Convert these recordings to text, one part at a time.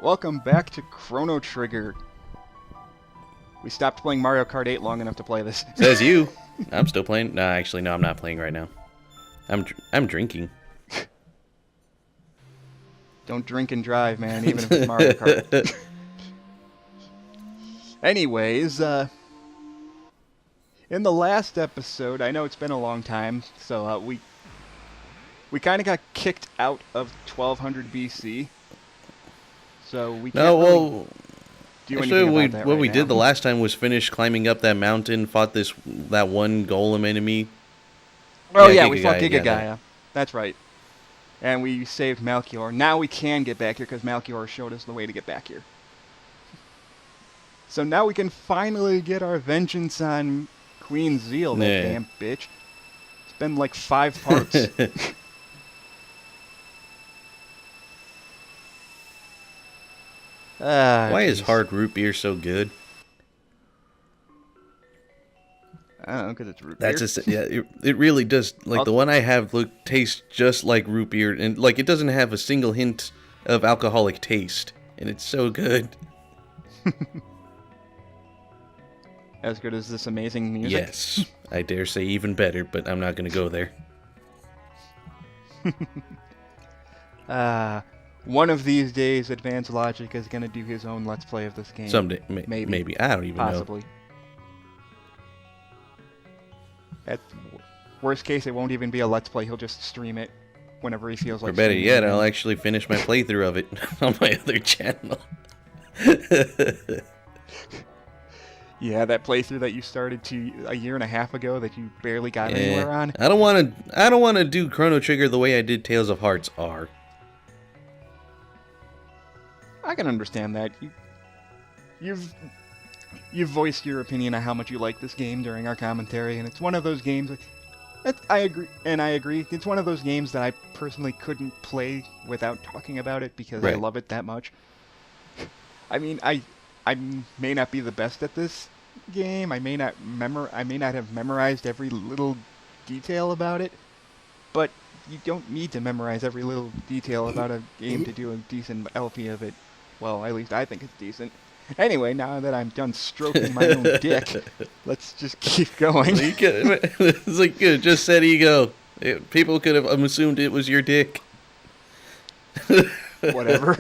Welcome back to Chrono Trigger. We stopped playing Mario Kart 8 long enough to play this. Says you. I'm still playing. No, actually, no, I'm not playing right now. I'm drinking. Don't drink and drive, man, even if it's Mario Kart. Anyways, in the last episode, I know it's been a long time, so we kind of got kicked out of 1200 BC. So we can't really do anything about that what right we now. did the last time was finish climbing up that mountain, fought that one golem enemy. Oh Yeah, yeah, we fought Giga Giga Gaia, Gaia. That's right. And we saved Malchior. Now we can get back here because Malchior showed us the way to get back here. So now we can finally get our vengeance on Queen Zeal, that Yeah. damn bitch. It's been like 5 parts. Why is jeez. hard root beer so good? I don't know, because it's root That's beer. just it really does. Like the one I have tastes just like root beer, and like it doesn't have a single hint of alcoholic taste, and it's so good. As good as this amazing music. Yes, I dare say even better, but I'm not gonna go there. One of these days, Advanced Logic is going to do his own Let's Play of this game. Someday, Maybe. maybe I don't even Possibly. At worst case, it won't even be a Let's Play. He'll just stream it whenever he feels know. like Or better streaming yet, it. I'll actually finish my playthrough of it on my other channel. Yeah, that playthrough that you started a year and a half ago that you barely got anywhere on. I don't want to do Chrono Trigger the way I did Tales of Hearts R. I can understand that. You've voiced your opinion on how much you like this game during our commentary, and it's one of those games that I agree. It's one of those games that I personally couldn't play without talking about it because I Right. love it that much. I mean, I may not be the best at this game. I may not have memorized every little detail about it, but you don't need to memorize every little detail about a game to do a decent LP of it. Well, at least I think it's decent. Anyway, now that I'm done stroking my own dick, let's just keep going. It's like you just said ego. People could have assumed it was your dick. Whatever.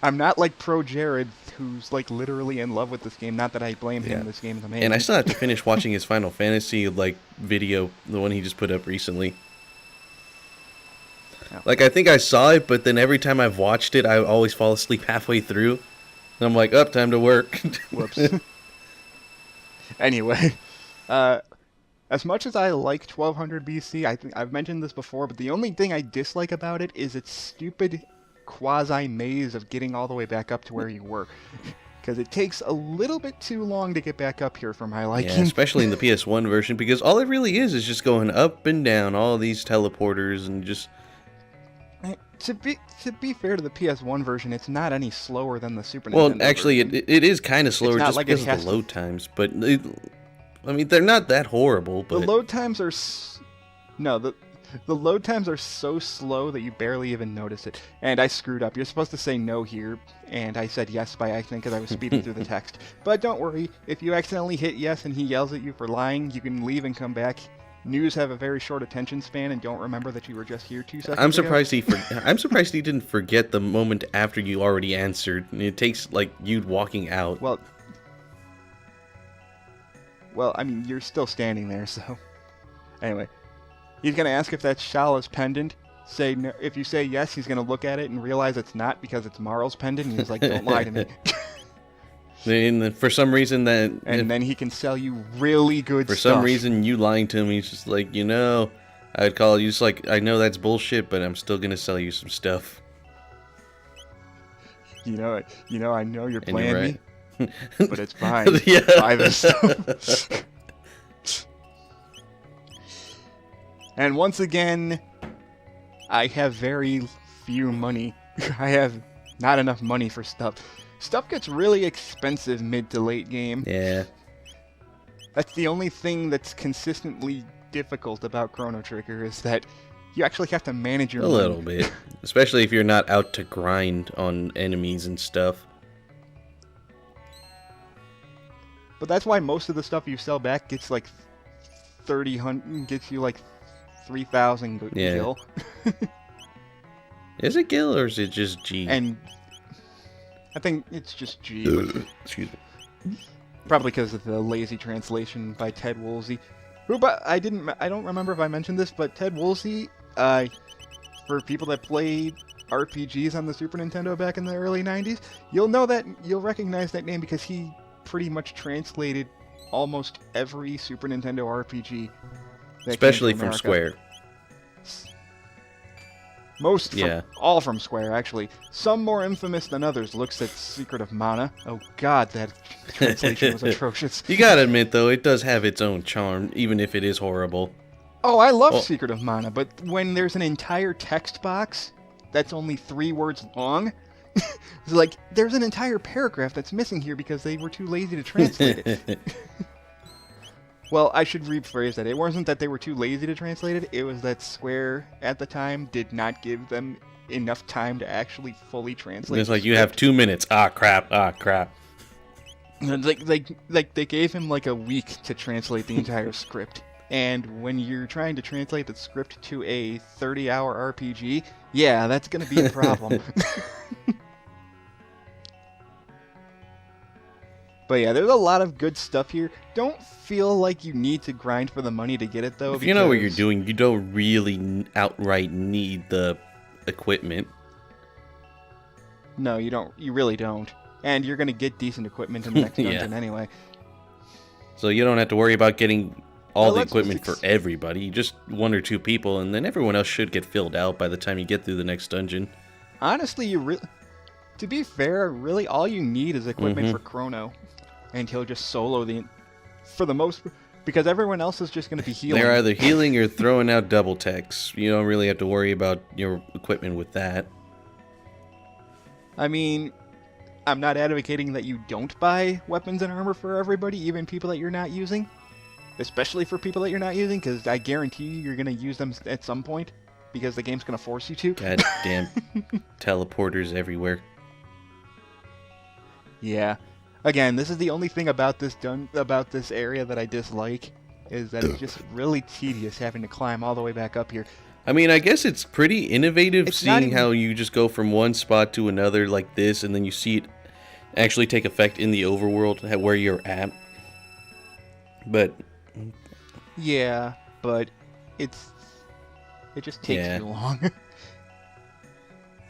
I'm not like Pro Jared, who's like literally in love with this game. Not that I blame him. Yeah. This game is amazing. And I still have to finish watching his Final Fantasy video, the one he just put up recently. Oh. Like I think I saw it, but then every time I've watched it, I always fall asleep halfway through. And I'm like, up, time to work. Whoops. Anyway, as much as I like 1200 BC, I think I've mentioned this before, but the only thing I dislike about it is its stupid quasi-maze of getting all the way back up to where you were. Because it takes a little bit too long to get back up here for my liking. Yeah, especially in the PS1 version, because all it really is just going up and down, all these teleporters and just... To be fair to the PS1 version, it's not any slower than the Super Well, Nintendo actually, version. it is kind of slower not just like it because of has the to- load times, but... I mean, they're not that horrible, but... The load times are... The load times are so slow that you barely even notice it. And I screwed up. You're supposed to say no here, and I said yes by accident because I was speeding through the text. But don't worry, if you accidentally hit yes and he yells at you for lying, you can leave and come back. News have a very short attention span and don't remember that you were just here 2 seconds I'm ago. surprised he didn't forget the moment after you already answered. It takes like you walking out. Well, I mean, you're still standing there, so... Anyway, he's going to ask if that's Shala's pendant. Say no. If you say yes, he's going to look at it and realize it's not because it's Marl's pendant, and he's like, don't lie to me. And for some reason And then he can sell you really good for stuff. some reason you lying to him, he's just like, I'd call you just like, I know that's bullshit, but I'm still gonna sell you some stuff. I know you're And playing you're me, right. but it's fine. Yeah. Buy this stuff. And once again, I have very few money. I have not enough money for stuff. Stuff gets really expensive mid to late game. Yeah. That's the only thing that's consistently difficult about Chrono Trigger is that you actually have to manage your A money. little bit. Especially if you're not out to grind on enemies and stuff. But that's why most of the stuff you sell back gets like 30, gets you like 3,000 Yeah. gil. Is it gil or is it just G? And I think it's just G. Excuse me. Probably because of the lazy translation by Ted Woolsey. Who, but I don't remember if I mentioned this, but Ted Woolsey, for people that played RPGs on the Super Nintendo back in the early 90s, you'll recognize that name because he pretty much translated almost every Super Nintendo RPG. Especially from Square. All from Square, actually. Some more infamous than others. Looks at Secret of Mana. Oh god, that translation was atrocious. You gotta admit, though, it does have its own charm, even if it is horrible. Oh, I love Secret of Mana, but when there's an entire text box that's only 3 words long, it's like, there's an entire paragraph that's missing here because they were too lazy to translate it. Well, I should rephrase that. It wasn't that they were too lazy to translate it, it was that Square, at the time, did not give them enough time to actually fully translate It's like, you have 2 minutes. Ah, crap. They gave him like a week to translate the entire script. And when you're trying to translate the script to a 30-hour RPG, yeah, that's going to be a problem. But yeah, there's a lot of good stuff here. Don't feel like you need to grind for the money to get it, though. If you know what you're doing, you don't really outright need the equipment. No, you don't. You really don't. And you're going to get decent equipment in the next dungeon anyway. So you don't have to worry about getting all the equipment for everybody. Just 1 or 2 people, and then everyone else should get filled out by the time you get through the next dungeon. Honestly, to be fair, really all you need is equipment for Chrono. And he'll just solo because everyone else is just going to be healing. They're either healing or throwing out double techs. You don't really have to worry about your equipment with that. I mean, I'm not advocating that you don't buy weapons and armor for everybody, even people that you're not using. Especially for people that you're not using, because I guarantee you're going to use them at some point, because the game's going to force you to. God damn teleporters everywhere. Yeah. Again, this is the only thing about this area that I dislike, is that it's just really tedious having to climb all the way back up here. I mean, I guess it's pretty innovative seeing how you just go from one spot to another like this, and then you see it actually take effect in the overworld where you're at. But yeah, but it just takes too long.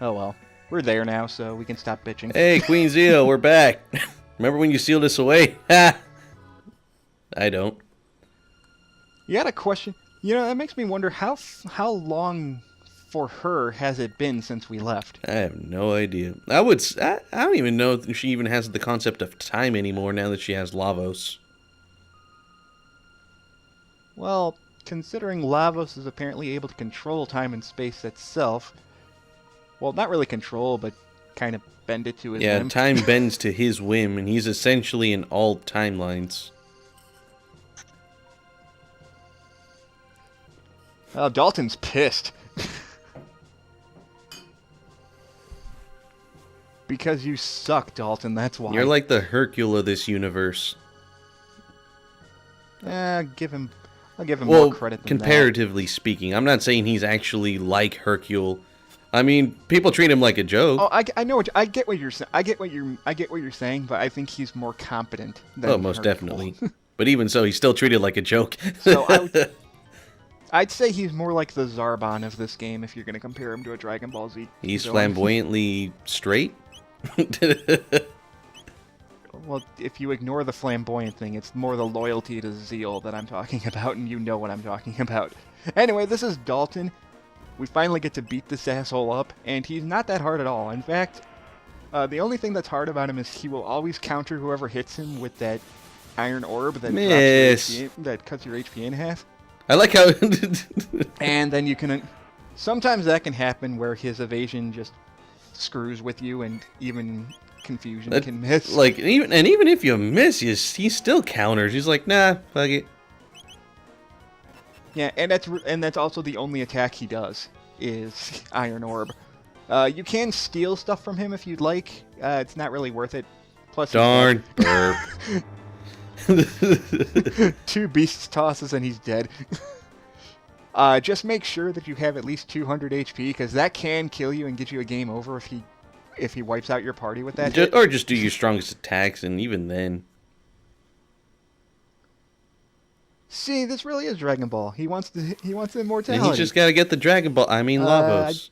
Oh well, we're there now, so we can stop bitching. Hey, Queen Zio, we're back. Remember when you sealed us away? Ha! I don't. You got a question? You know, that makes me wonder how long for her has it been since we left? I have no idea. I don't even know if she even has the concept of time anymore now that she has Lavos. Well, considering Lavos is apparently able to control time and space itself, well, not really control, but kind of bend it to his whim. Yeah, time bends to his whim, and he's essentially in all timelines. Oh, Dalton's pissed. Because you suck, Dalton, that's why. You're like the Hercule of this universe. I'll give him more credit than comparatively speaking. I'm not saying he's actually like Hercule. I mean, people treat him like a joke. Oh, I know I get what you're saying. I get what you're saying, but I think he's more competent than most Hercule. definitely. But even so, he's still treated like a joke. So I'd say he's more like the Zarbon of this game if you're going to compare him to a Dragon Ball Z. He's flamboyantly straight? Well, if you ignore the flamboyant thing, it's more the loyalty to Zeal that I'm talking about, and you know what I'm talking about. Anyway, this is Dalton. We finally get to beat this asshole up, and he's not that hard at all. In fact, the only thing that's hard about him is he will always counter whoever hits him with that iron orb that cuts your HP in half. I like how... And then you can... Sometimes that can happen where his evasion just screws with you, and even confusion can miss. Like, even if you miss, he still counters. He's like, nah, fuck it. Yeah, and that's also the only attack he does is Iron Orb. You can steal stuff from him if you'd like. It's not really worth it. Plus, Darn burp. Two beast tosses and he's dead. Just make sure that you have at least 200 HP, because that can kill you and get you a game over if he wipes out your party with that hit. Or just do your strongest attacks, and even then. See, this really is Dragon Ball. He wants immortality. And he's just got to get the Dragon Ball. I mean, Lavos.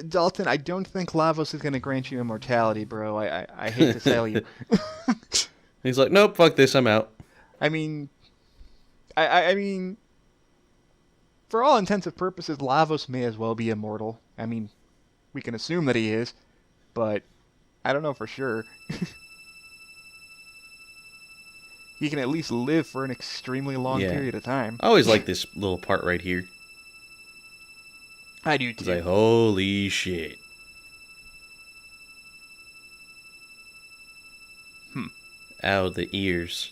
Dalton, I don't think Lavos is going to grant you immortality, bro. I hate to tell you. He's like, nope, fuck this, I'm out. I mean, I mean, for all intents and purposes, Lavos may as well be immortal. I mean, we can assume that he is, but I don't know for sure. He can at least live for an extremely long period of time. I always like this little part right here. I do too. It's like, holy shit. Ow, the ears.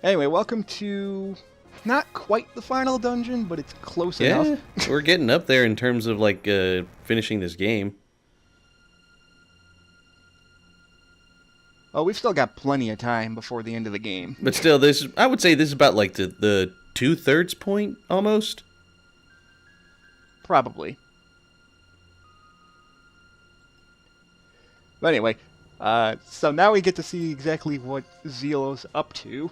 Anyway, welcome to not quite the final dungeon, but it's close enough. We're getting up there in terms of like finishing this game. Oh, we've still got plenty of time before the end of the game. But still, I would say this is about like the 2/3 point almost. Probably. But anyway, so now we get to see exactly what Zelo's up to.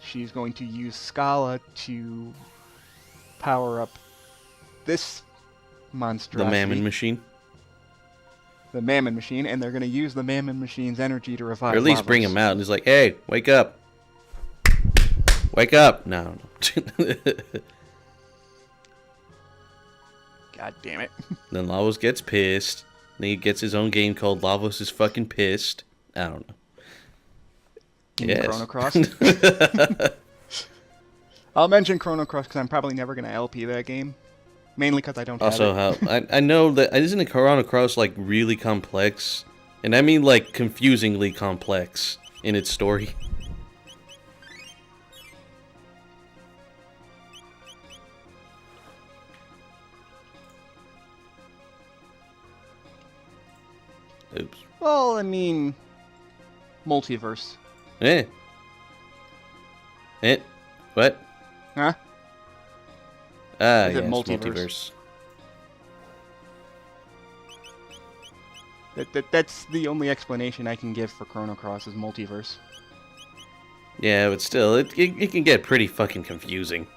She's going to use Scala to power up this monstrosity. The Mammon Machine. The Mammon Machine, and they're going to use the Mammon Machine's energy to revive Or at least Lavos. bring him out and he's like, hey, wake up. Wake up. No. God damn it. Then Lavos gets pissed. Then he gets his own game called Lavos is fucking pissed. I don't know. Chrono Cross. I'll mention Chrono Cross because I'm probably never going to LP that game. Mainly because I don't have it. Also, I know that isn't a Chrono Cross like really complex? And I mean like confusingly complex in its story. Oops. Well, I mean, multiverse. Eh. What? Huh? Ah, Is yes, it multiverse. That's the only explanation I can give for Chrono Cross is multiverse. Yeah, but still, it can get pretty fucking confusing.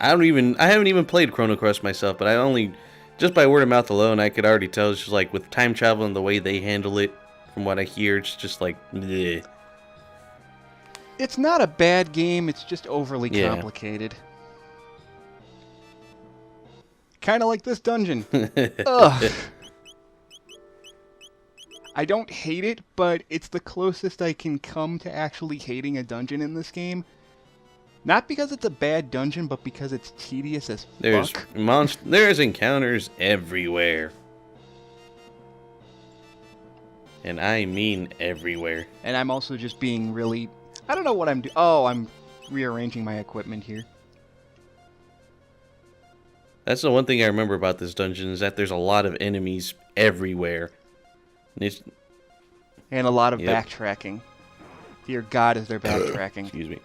I haven't even played Chrono Cross myself, but just by word of mouth alone, I could already tell it's just like with time travel and the way they handle it, from what I hear, it's just like, bleh. It's not a bad game, it's just overly complicated. Kind of like this dungeon. Ugh. I don't hate it, but it's the closest I can come to actually hating a dungeon in this game. Not because it's a bad dungeon, but because it's tedious as fuck. There's encounters everywhere. And I mean everywhere. And I'm also just being really... I don't know what I'm doing. Oh, I'm rearranging my equipment here. That's the one thing I remember about this dungeon, is that there's a lot of enemies everywhere. And a lot of backtracking. Dear God, is there backtracking. Excuse me.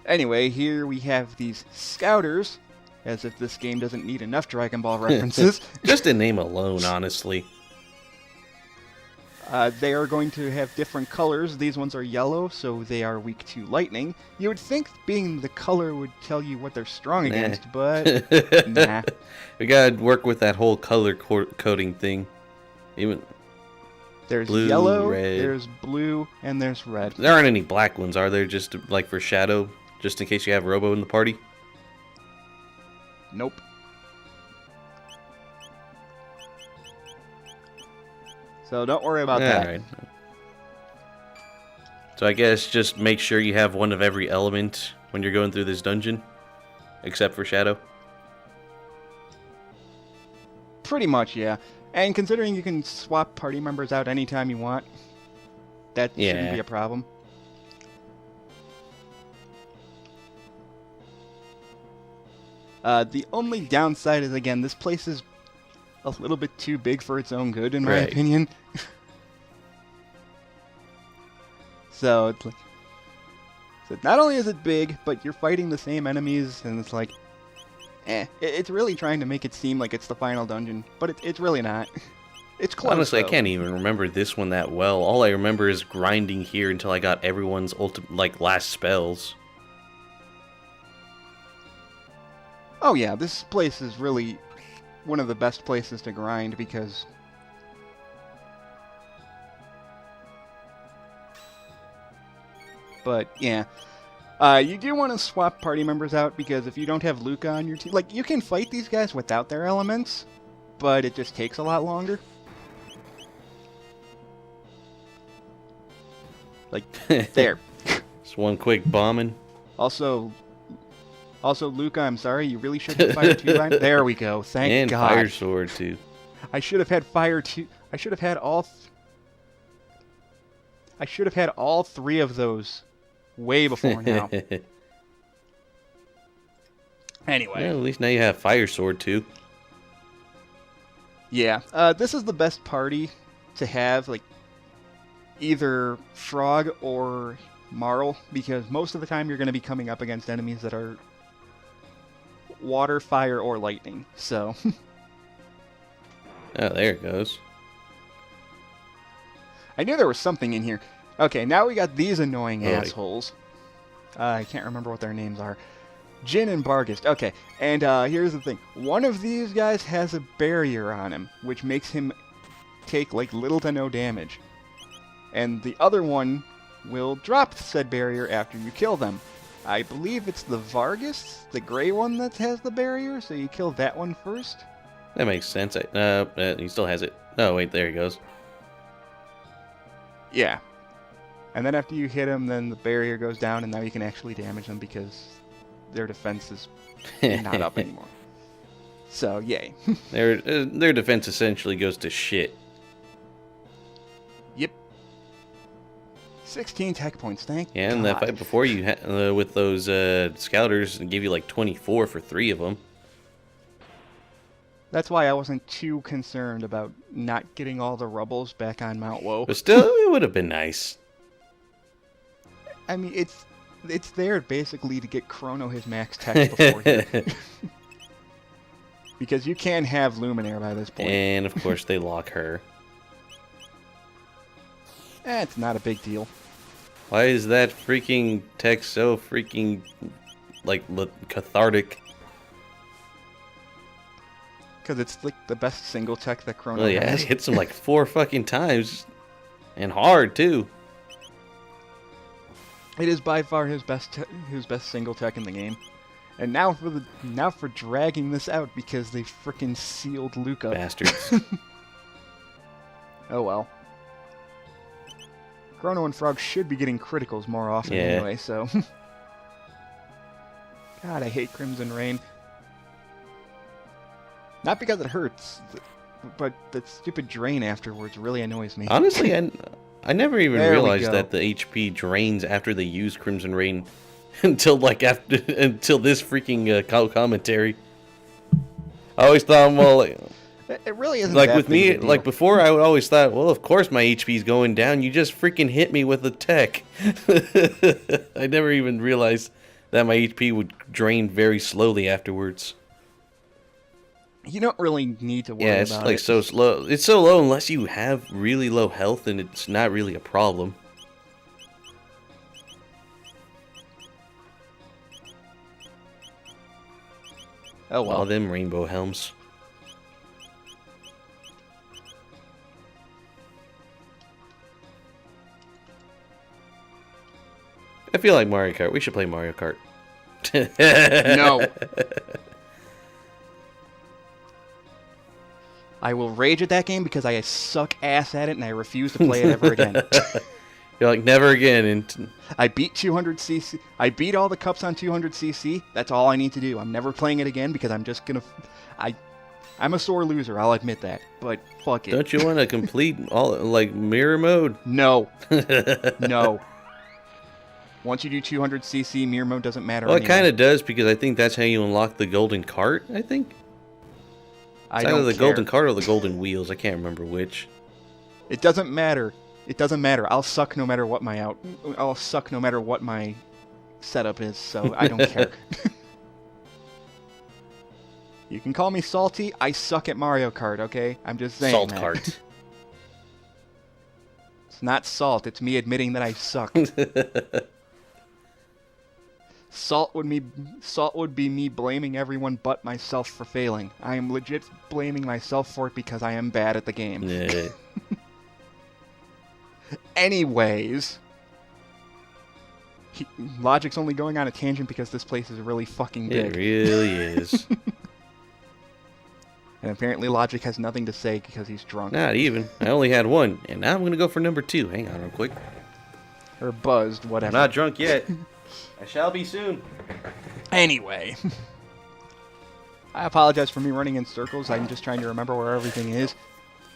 Anyway, here we have these scouters, as if this game doesn't need enough Dragon Ball references. Just a name alone, honestly. They are going to have different colors. These ones are yellow, so they are weak to lightning. You would think being the color would tell you what they're strong against, but nah. We gotta work with that whole color coding thing. There's blue, yellow, red. there's blue, and there's red. There aren't any black ones, are there? Just like for Shadow, just in case you have Robo in the party? Nope. So don't worry about that. Right. So I guess just make sure you have one of every element when you're going through this dungeon, except for Shadow. Pretty much, yeah. And considering you can swap party members out anytime you want, that shouldn't be a problem. The only downside is, again, this place is a little bit too big for its own good, in my opinion. So, it's like... So not only is it big, but you're fighting the same enemies, and it's like... It's really trying to make it seem like it's the final dungeon, but it's really not. It's close, honestly, though. I can't even remember this one that well. All I remember is grinding here until I got everyone's last spells. Oh yeah, this place is really one of the best places to grind because... But, yeah. You do want to swap party members out because if you don't have Luca on your team... Like, you can fight these guys without their elements, but it just takes a lot longer. Like, there. Just one quick bombing. Also, Luca, I'm sorry, you really should have Fire 2 line. There we go, thank God. And Fire Sword, too. I should have had Fire 2... I should have had all... I should have had all three of those way before now. Anyway. Yeah, at least now you have Fire Sword, too. Yeah, this is the best party to have, like, either Frog or Marl, because most of the time you're going to be coming up against enemies that are water, fire, or lightning, so... Oh, there it goes. I knew there was something in here. Okay, now we got these annoying assholes. I can't remember what their names are. Jin and Bargist. Okay, and here's the thing. One of these guys has a barrier on him, which makes him take, like, little to no damage. And the other one will drop said barrier after you kill them. I believe it's the Vargas, the gray one that has the barrier, so you kill that one first. That makes sense. He still has it. Oh, wait, there he goes. Yeah. And then after you hit him, then the barrier goes down, and now you can actually damage them because their defense is not up anymore. So, yay. Their defense essentially goes to shit. Yep. 16 tech points, thank God. And that fight before you with those scouters gave you like 24 for 3 of them. That's why I wasn't too concerned about not getting all the rubbles back on Mount Woe. But still, it would have been nice. I mean, it's there basically to get Chrono his max tech before here. Because you can have Luminaire by this point. And, of course, they lock her. It's not a big deal. Why is that freaking tech so freaking, like, cathartic? Because it's, like, the best single tech that Chrono Well, yeah, has. it hits him like 4 fucking times. And hard, too. It is by far his best single tech in the game. And now for dragging this out because they frickin' sealed Luca. Bastards. Oh well. Chrono and Frog should be getting criticals more often anyway, so... God, I hate Crimson Rain. Not because it hurts, but that stupid drain afterwards really annoys me. Honestly, I never even realized that the HP drains after they use Crimson Rain until this freaking commentary. I always thought, well, it really isn't like that with big me. of a deal. Like before, I would always thought, well, of course my HP's going down. You just freaking hit me with the tech. I never even realized that my HP would drain very slowly afterwards. You don't really need to worry about it. Yeah, it's like so slow. It's so low unless you have really low health, and it's not really a problem. Oh well. All them rainbow helms. I feel like Mario Kart. We should play Mario Kart. No. I will rage at that game because I suck ass at it and I refuse to play it ever again. You're like, never again. And I beat 200cc. I beat all the cups on 200cc. That's all I need to do. I'm never playing it again because I'm just gonna... I'm a sore loser, I'll admit that. But fuck it. Don't you want to complete all like mirror mode? No. No. Once you do 200cc, mirror mode doesn't matter Well, anyway. it kind of does, because I think that's how you unlock the golden cart, I think. I It's don't either the care. golden cart or the golden wheels. I can't remember which. It doesn't matter. It doesn't matter. I'll suck no matter what my setup is, so I don't care. You can call me salty. I suck at Mario Kart, okay? I'm just saying Salt that. cart. It's not salt. It's me admitting that I suck. Salt would be me blaming everyone but myself for failing. I am legit blaming myself for it because I am bad at the game. Yeah. Anyways, Logic's only going on a tangent because this place is really fucking big. It really is. And apparently Logic has nothing to say because he's drunk. Not even. I only had one, and now I'm going to go for number 2. Hang on real quick. Or buzzed, whatever. I'm not drunk yet. I shall be soon. Anyway. I apologize for me running in circles. I'm just trying to remember where everything is.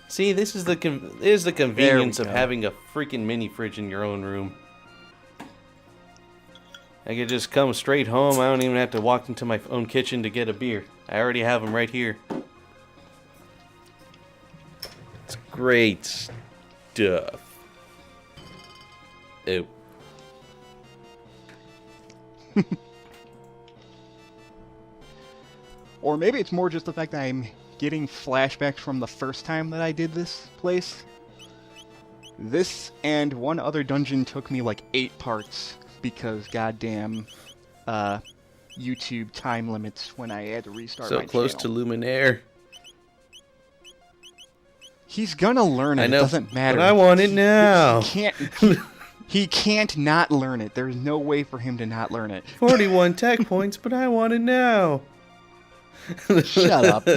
See, this is the convenience of go. having a freaking mini fridge in your own room. I could just come straight home. I don't even have to walk into my own kitchen to get a beer. I already have them right here. It's great stuff. Ew. Or maybe it's more just the fact that I'm getting flashbacks from the first time that I did this place. This and one other dungeon took me like 8 parts because goddamn YouTube time limits when I had to restart my So close channel. to Luminaire. He's gonna learn it. I know, It doesn't matter. but I want it now. He can't not learn it. There's no way for him to not learn it. 41 tech points, but I want it now. Shut up.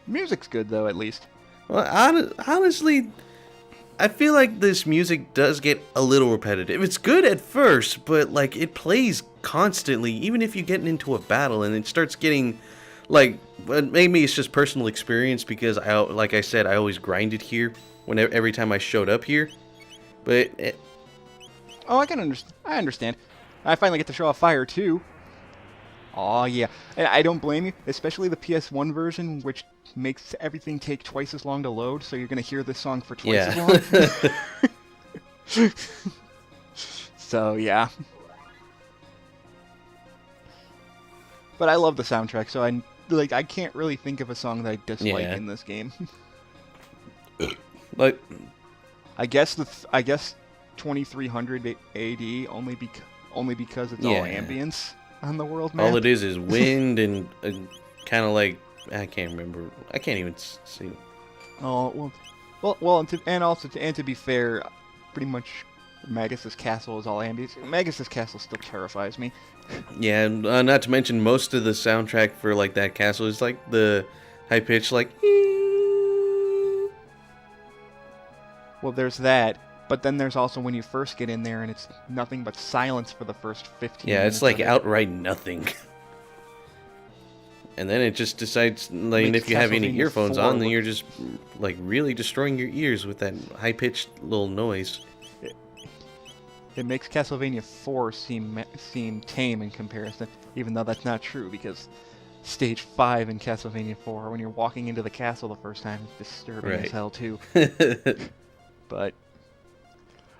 Music's good though, at least. Well, honestly, I feel like this music does get a little repetitive. It's good at first, but like it plays constantly, even if you get into a battle and it starts getting like, maybe it's just personal experience because like I said, I always grinded here every time I showed up here. But Oh, I understand. I finally get to show off fire too. Aw, yeah. And I don't blame you, especially the PS1 version, which makes everything take twice as long to load, so you're gonna hear this song for twice as long. So, yeah. But I love the soundtrack, so I can't really think of a song that I dislike in this game. like, I guess 2300 AD only because it's all ambience on the world map. all it is wind and kind of like, I can't remember. I can't even see. Oh well, and to be fair, pretty much Magus's castle is all ambience. Magus's castle still terrifies me. Yeah, and, not to mention most of the soundtrack for like that castle is like the high pitch like. Well, there's that, but then there's also when you first get in there and it's nothing but silence for the first 15 Yeah, minutes. it's like of it. outright nothing. And then it just decides, like, Makes if you have any Castlevania earphones 4 on, then look- you're just like really destroying your ears with that high pitched little noise. It makes Castlevania 4 seem tame in comparison, even though that's not true, because Stage 5 in Castlevania 4, when you're walking into the castle the first time, is disturbing as Right. hell too. But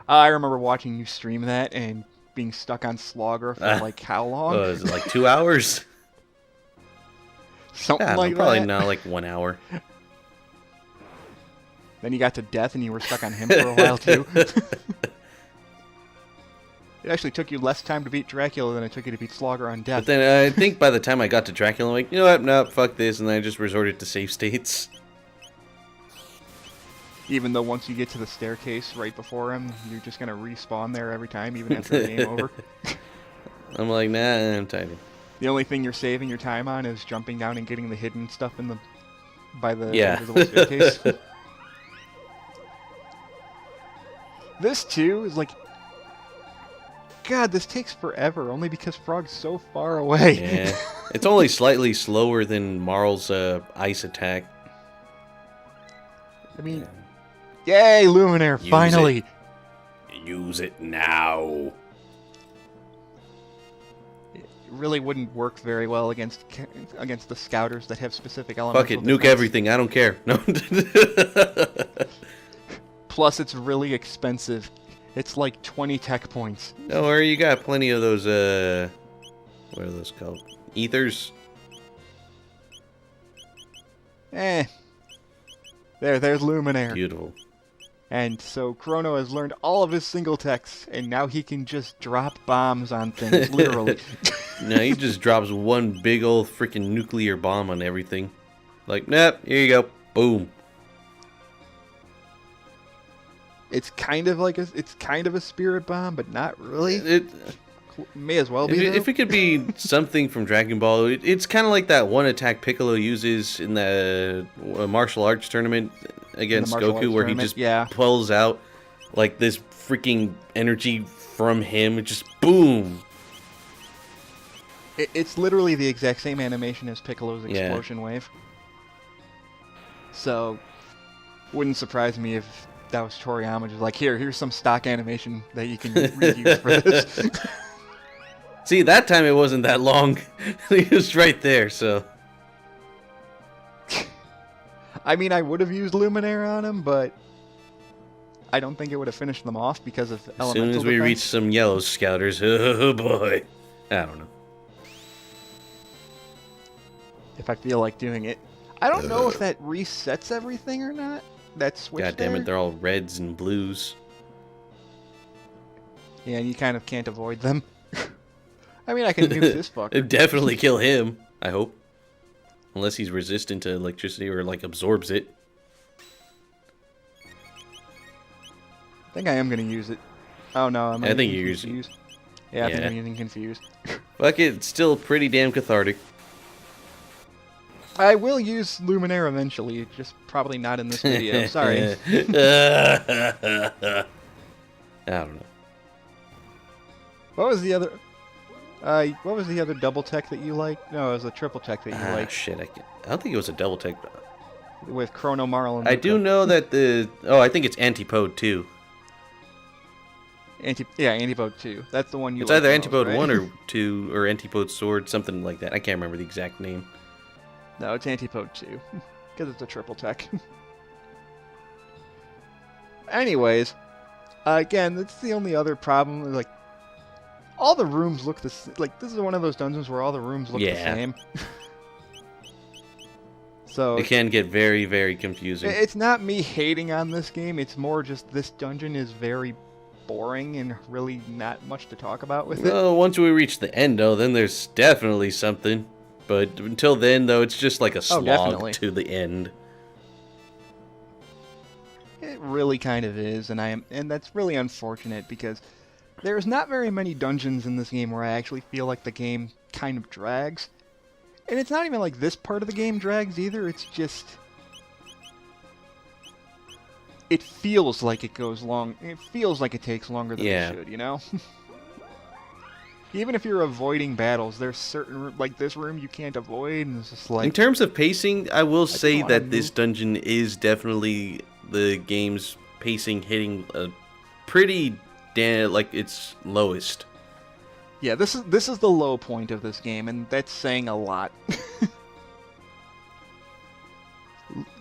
I remember watching you stream that and being stuck on Slogger for like how long? Is it like 2 hours? Something Yeah, like probably that. now like 1 hour. Then you got to Death and you were stuck on him for a while too. It actually took you less time to beat Dracula than it took you to beat Slogger on Death. But then I think by the time I got to Dracula, I'm like, you know what? No, fuck this, and then I just resorted to save states. Even though once you get to the staircase right before him, you're just gonna respawn there every time, even after the game over. I'm like, nah, I'm tired. The only thing you're saving your time on is jumping down and getting the hidden stuff by the Yeah. invisible staircase. This too is like God, this takes forever, only because Frog's so far away. Yeah. It's only slightly slower than Marl's ice attack. I mean, yay, Luminaire, Use finally! Use it now. It really wouldn't work very well against the scouters that have specific elemental Fuck it, defense. nuke everything, I don't care. No. Plus, it's really expensive. It's like 20 tech points. Don't worry, you got plenty of those, what are those called? Ethers? There's Luminaire. Beautiful. And so Chrono has learned all of his single techs, and now he can just drop bombs on things, literally. No, he just drops one big old freaking nuclear bomb on everything. Like, nah, here you go. Boom. It's kind of a spirit bomb, but not really. It may as well be. If it could be something from Dragon Ball, it's kind of like that one attack Piccolo uses in the martial arts tournament against Goku, where he just pulls out like this freaking energy from him. It just boom. It's literally the exact same animation as Piccolo's explosion wave. So, wouldn't surprise me if that was Toriyama just like, here's some stock animation that you can reuse for this. See, that time it wasn't that long. He was right there, so. I mean, I would have used Luminaire on him, but I don't think it would have finished them off because of elemental defense. As soon as we reach some yellow scouters, oh boy. I don't know. If I feel like doing it. I don't know if that resets everything or not. That switch God damn it, they're all reds and blues. Yeah, and you kind of can't avoid them. I mean, I can nuke this fucker. It'd definitely kill him, I hope. Unless he's resistant to electricity or, like, absorbs it. I think I am going to use it. Oh, no. I think you're using... Yeah, I think I'm using Confused. Fuck it, it's still pretty damn cathartic. I will use Luminaire eventually, just probably not in this video. Sorry. I don't know. What was the other... what was the other double tech that you liked? No, it was a triple tech that you liked. Shit, I don't think it was a double tech. With Chrono, Marl, and I do know that the... Oh, I think it's Antipode 2. Antipode 2. That's the one you It's either most, Antipode right? 1 or 2, or Antipode Sword, something like that. I can't remember the exact name. No, it's Antipode 2. Because it's a triple tech. Anyways, again, that's the only other problem. Like, all the rooms look the same. Like, this is one of those dungeons where all the rooms look the same. So it can get very, very confusing. It's not me hating on this game. It's more just this dungeon is very boring and really not much to talk about with it. Well, once we reach the end, though, then there's definitely something. But until then, though, it's just like a slog to the end. It really kind of is, and that's really unfortunate because there's not very many dungeons in this game where I actually feel like the game kind of drags. And it's not even like this part of the game drags either, it's just... It feels like it goes long. It feels like it takes longer than it should, you know? Even if you're avoiding battles, there's certain, like this room you can't avoid, and it's just like... In terms of pacing, I will say that this dungeon is definitely the game's pacing hitting a pretty like its lowest. Yeah, this is the low point of this game, and that's saying a lot.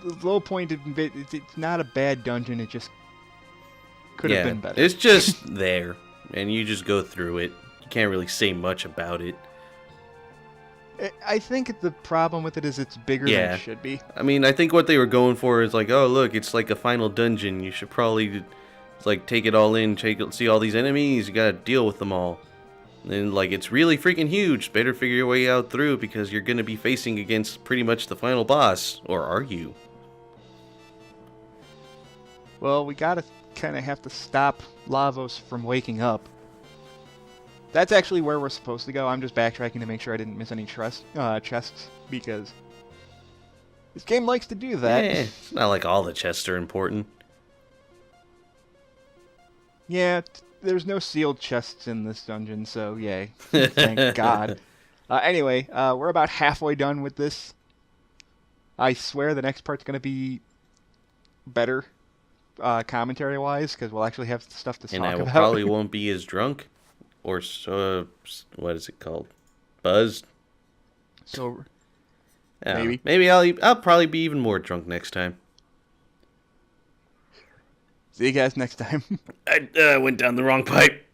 The low point, it's not a bad dungeon, it just could have been better. It's just there, and you just go through it. You can't really say much about it. I think the problem with it is it's bigger than it should be. I mean, I think what they were going for is like, oh, look, it's like a final dungeon. You should probably like take it all in, see all these enemies. You gotta deal with them all. And like, it's really freaking huge. Better figure your way out through because you're gonna be facing against pretty much the final boss. Or are you? Well, we gotta kind of have to stop Lavos from waking up. That's actually where we're supposed to go. I'm just backtracking to make sure I didn't miss any chests, because this game likes to do that. It's not like all the chests are important. Yeah, there's no sealed chests in this dungeon, so yay. Thank God. Anyway, we're about halfway done with this. I swear the next part's going to be better commentary-wise, because we'll actually have stuff to And I talk will about. probably won't be as drunk, or so. What is it called? Buzzed. So Yeah, maybe. maybe I'll probably be even more drunk next time. See you guys next time. I went down the wrong pipe.